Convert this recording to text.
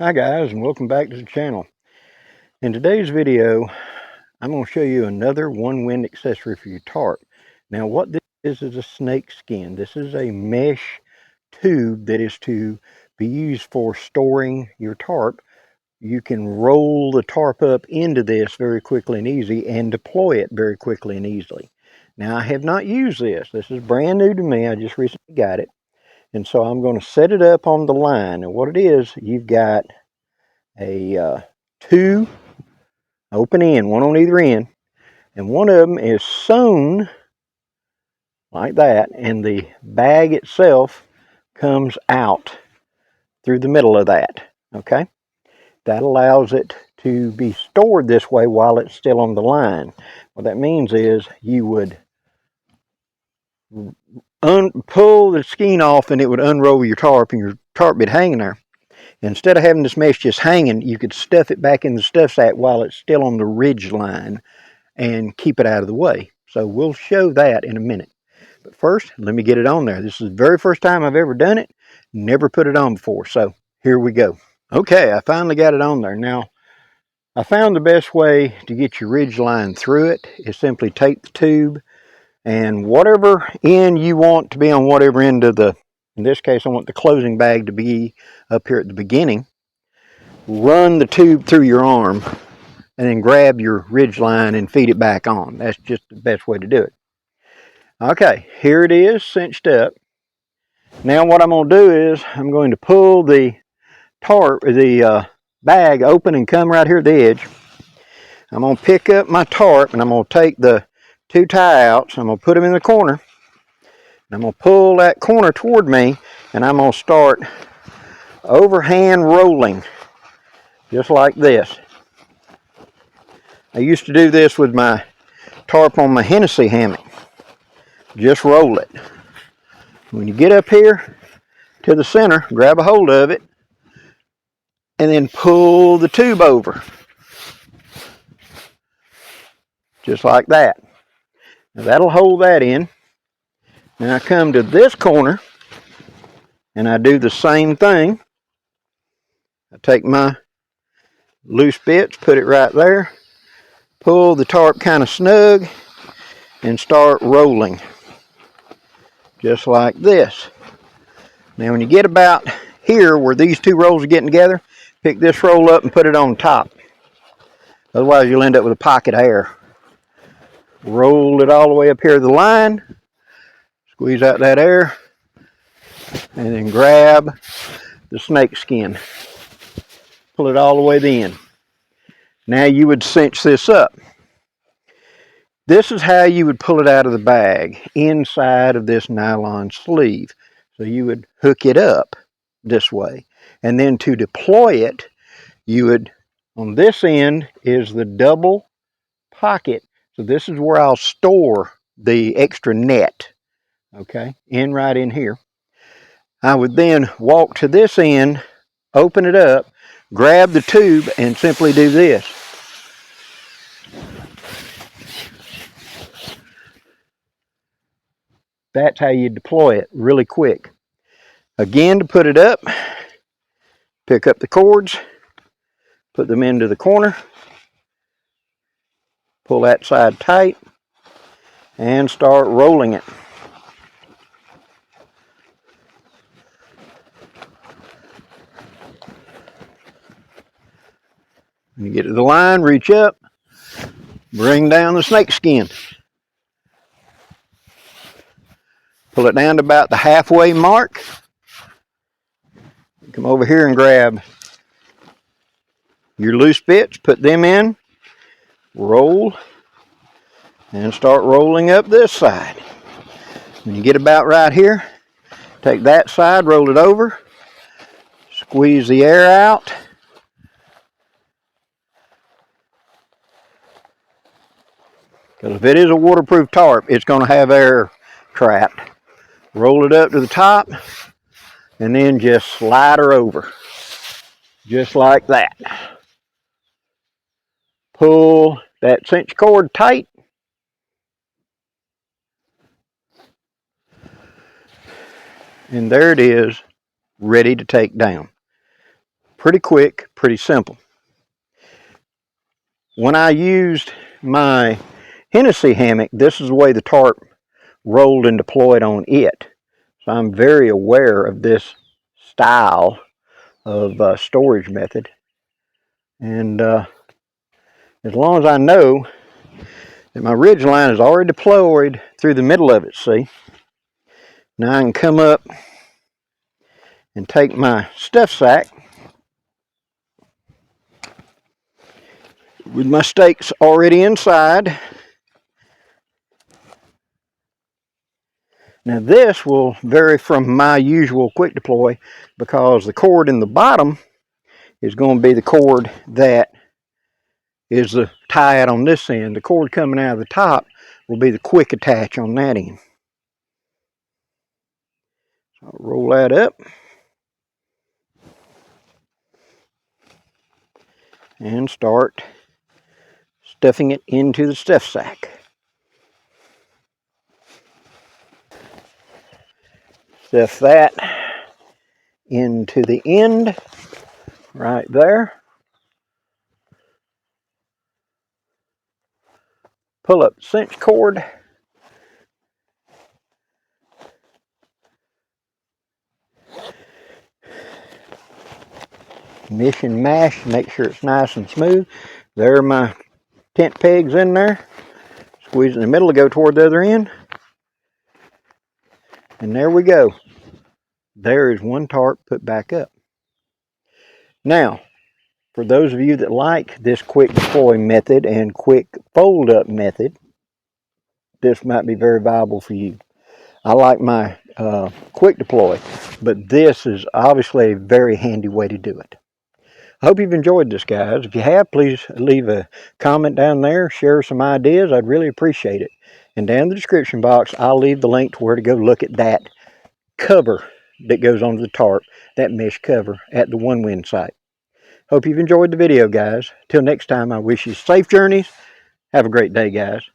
Hi guys, and welcome back to the channel. In today's video, I'm going to show you another Onewind accessory for your tarp. Now what this is a snake skin. This is a mesh tube that is to be used for storing your tarp. You can roll the tarp up into this very quickly and easy and deploy it very quickly and easily. Now I have not used this. This is brand new to me. I just recently got it. And so I'm going to set it up on the line. And what it is, you've got a two open end, one on either end, and one of them is sewn like that, and the bag itself comes out through the middle of that. Okay, that allows it to be stored this way while it's still on the line. What that means is you would pull the skein off and it would unroll your tarp, and your tarp would be hanging there. Instead of having this mesh just hanging, you could stuff it back in the stuff sack while it's still on the ridge line and keep it out of the way. So we'll show that in a minute. But first, let me get it on there. This is the very first time I've ever done it. Never put it on before. So here we go. Okay, I finally got it on there. Now, I found the best way to get your ridge line through it is simply take the tube and whatever end you want to be on whatever end of the, in this case, I want the closing bag to be up here at the beginning. Run the tube through your arm and then grab your ridge line and feed it back on. That's just the best way to do it. Okay, here it is cinched up. Now what I'm going to do is I'm going to pull the tarp, the bag open and come right here at the edge. I'm going to pick up my tarp and I'm going to take the two tie outs. I'm going to put them in the corner. And I'm going to pull that corner toward me and I'm going to start overhand rolling just like this. I used to do this with my tarp on my Hennessy hammock. Just roll it. When you get up here to the center, grab a hold of it and then pull the tube over. Just like that. Now that'll hold that in. Then I come to this corner and I do the same thing. I take my loose bits, put it right there, pull the tarp kind of snug and start rolling. Just like this. Now when you get about here where these two rolls are getting together, pick this roll up and put it on top. Otherwise you'll end up with a pocket of air. Roll it all the way up here to the line, squeeze out that air, and then grab the snake skin. Pull it all the way to the end. Now you would cinch this up. This is how you would pull it out of the bag, inside of this nylon sleeve. So you would hook it up this way. And then to deploy it, you would, on this end is the double pocket. So this is where I'll store the extra net, okay, right in here. I would then walk to this end, open it up, grab the tube, and simply do this. That's how you deploy it really quick. Again, to put it up, pick up the cords, put them into the corner, pull that side tight, and start rolling it. When you get to the line, reach up, bring down the snake skin. Pull it down to about the halfway mark. Come over here and grab your loose bits, put them in, roll, and start rolling up this side. When you get about right here, take that side, roll it over, squeeze the air out. Because if it is a waterproof tarp, it's going to have air trapped. Roll it up to the top, and then just slide her over. Just like that. Pull that cinch cord tight. And there it is, ready to take down. Pretty quick, pretty simple. When I used my Hennessy hammock, this is the way the tarp rolled and deployed on it. So I'm very aware of this style of storage method. And as long as I know that my ridge line is already deployed through the middle of it, see? Now I can come up and take my stuff sack with my stakes already inside. Now this will vary from my usual quick deploy because the cord in the bottom is going to be the cord that is the tie out on this end. The cord coming out of the top will be the quick attach on that end. So I'll roll that up and start stuffing it into the stuff sack. Stuff that into the end right there. Pull up the cinch cord. Mish and mash, make sure it's nice and smooth. There are my tent pegs in there. Squeeze in the middle to go toward the other end. And there we go. There is one tarp put back up. Now, for those of you that like this quick deploy method and quick fold up method, this might be very viable for you. I like my quick deploy, but this is obviously a very handy way to do it. I hope you've enjoyed this, guys. If you have, please leave a comment down there, share some ideas. I'd really appreciate it. And down in the description box, I'll leave the link to where to go look at that cover that goes onto the tarp, that mesh cover at the Onewind site. Hope you've enjoyed the video, guys. Till next time, I wish you safe journeys. Have a great day, guys.